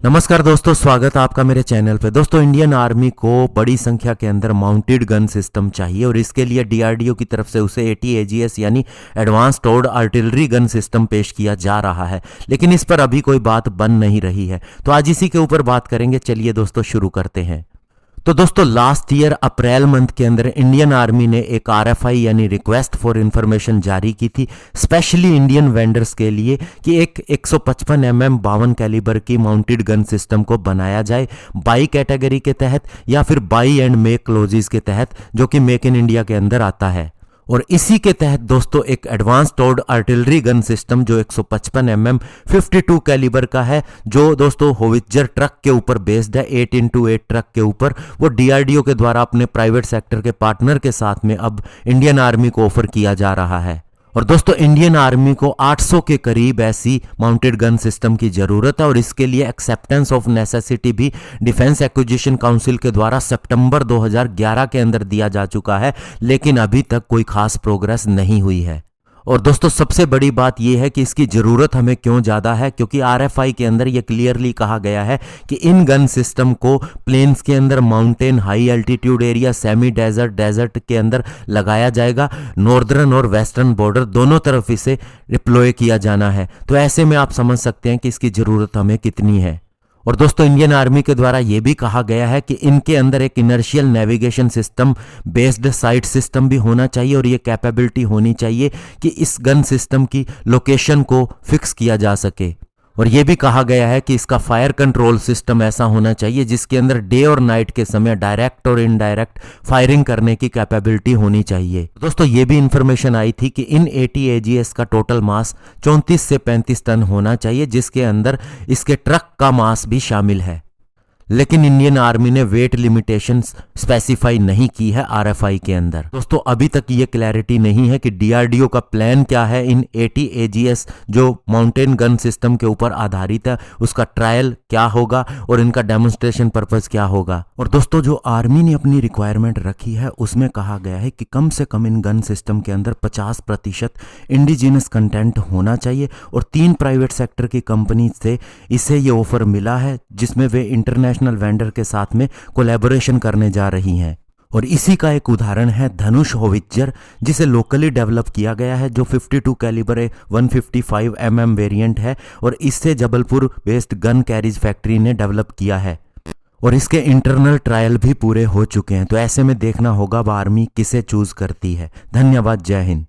नमस्कार दोस्तों, स्वागत है आपका मेरे चैनल पे। दोस्तों, इंडियन आर्मी को बड़ी संख्या के अंदर माउंटेड गन सिस्टम चाहिए और इसके लिए डीआरडीओ की तरफ से उसे ATAGS यानी एडवांस टोर्ड आर्टिलरी गन सिस्टम पेश किया जा रहा है, लेकिन इस पर अभी कोई बात बन नहीं रही है। तो आज इसी के ऊपर बात करेंगे। चलिए दोस्तों, शुरू करते हैं। तो दोस्तों, लास्ट ईयर अप्रैल मंथ के अंदर इंडियन आर्मी ने एक RFI यानी रिक्वेस्ट फॉर इंफॉर्मेशन जारी की थी स्पेशली इंडियन वेंडर्स के लिए कि एक 155 mm 52 कैलिबर की माउंटेड गन सिस्टम को बनाया जाए बाई कैटेगरी के तहत या फिर बाई एंड मेक क्लोजिस के तहत, जो कि मेक इन इंडिया के अंदर आता है। और इसी के तहत दोस्तों एक एडवांस टोर्ड आर्टिलरी गन सिस्टम जो 155 mm 52 कैलिबर का है, जो दोस्तों होवित्जर ट्रक के ऊपर बेस्ड है, 8x8 ट्रक के ऊपर, वो डीआरडीओ के द्वारा अपने प्राइवेट सेक्टर के पार्टनर के साथ में अब इंडियन आर्मी को ऑफर किया जा रहा है। और दोस्तों, इंडियन आर्मी को 800 के करीब ऐसी माउंटेड गन सिस्टम की जरूरत है और इसके लिए एक्सेप्टेंस ऑफ नेसेसिटी भी डिफेंस एक्विजिशन काउंसिल के द्वारा सितंबर 2011 के अंदर दिया जा चुका है, लेकिन अभी तक कोई खास प्रोग्रेस नहीं हुई है। और दोस्तों, सबसे बड़ी बात यह है कि इसकी ज़रूरत हमें क्यों ज़्यादा है, क्योंकि RFI के अंदर यह क्लियरली कहा गया है कि इन गन सिस्टम को प्लेन्स के अंदर, mountain, high altitude area, semi desert, desert के अंदर लगाया जाएगा। नॉर्दर्न और वेस्टर्न बॉर्डर दोनों तरफ इसे डिप्लॉय किया जाना है। तो ऐसे में आप समझ सकते हैं कि इसकी ज़रूरत हमें कितनी है। और दोस्तों, इंडियन आर्मी के द्वारा यह भी कहा गया है कि इनके अंदर एक inertial navigation system based site system भी होना चाहिए और ये कैपेबिलिटी होनी चाहिए कि इस गन सिस्टम की लोकेशन को फिक्स किया जा सके। और यह भी कहा गया है कि इसका फायर कंट्रोल सिस्टम ऐसा होना चाहिए जिसके अंदर डे और नाइट के समय डायरेक्ट और इनडायरेक्ट फायरिंग करने की कैपेबिलिटी होनी चाहिए। दोस्तों, ये भी इंफॉर्मेशन आई थी कि इन ATAGS का टोटल मास 34 से 35 टन होना चाहिए, जिसके अंदर इसके ट्रक का मास भी शामिल है। लेकिन इंडियन आर्मी ने वेट लिमिटेशन स्पेसिफाई नहीं की है RFI के अंदर। दोस्तों, अभी तक ये क्लैरिटी नहीं है कि डीआरडीओ का प्लान क्या है इन ATAGS जो माउंटेन गन सिस्टम के ऊपर आधारित है, उसका ट्रायल क्या होगा और इनका डेमोन्स्ट्रेशन पर्पस क्या होगा। और दोस्तों, जो आर्मी ने अपनी रिक्वायरमेंट रखी है उसमें कहा गया है कि कम से कम इन गन सिस्टम के अंदर 50% इंडिजिनस कंटेंट होना चाहिए और 3 प्राइवेट सेक्टर की कंपनी से इसे ये ऑफर मिला है, जिसमें वे इंटरनेशनल वेंडर के साथ में कोलैबोरेशन करने जा रही हैं। और इसी का एक उदाहरण है धनुष होवित्जर, जिसे लोकली डेवलप किया गया है, जो 52 कैलिबर 155 mm वेरिएंट है और इससे Jabalpur based gun carriage factory ने डेवलप किया है और इसके इंटरनल ट्रायल भी पूरे हो चुके हैं। तो ऐसे में देखना होगा अब आर्मी किसे चूज करती है। धन्यवाद। जय हिंद।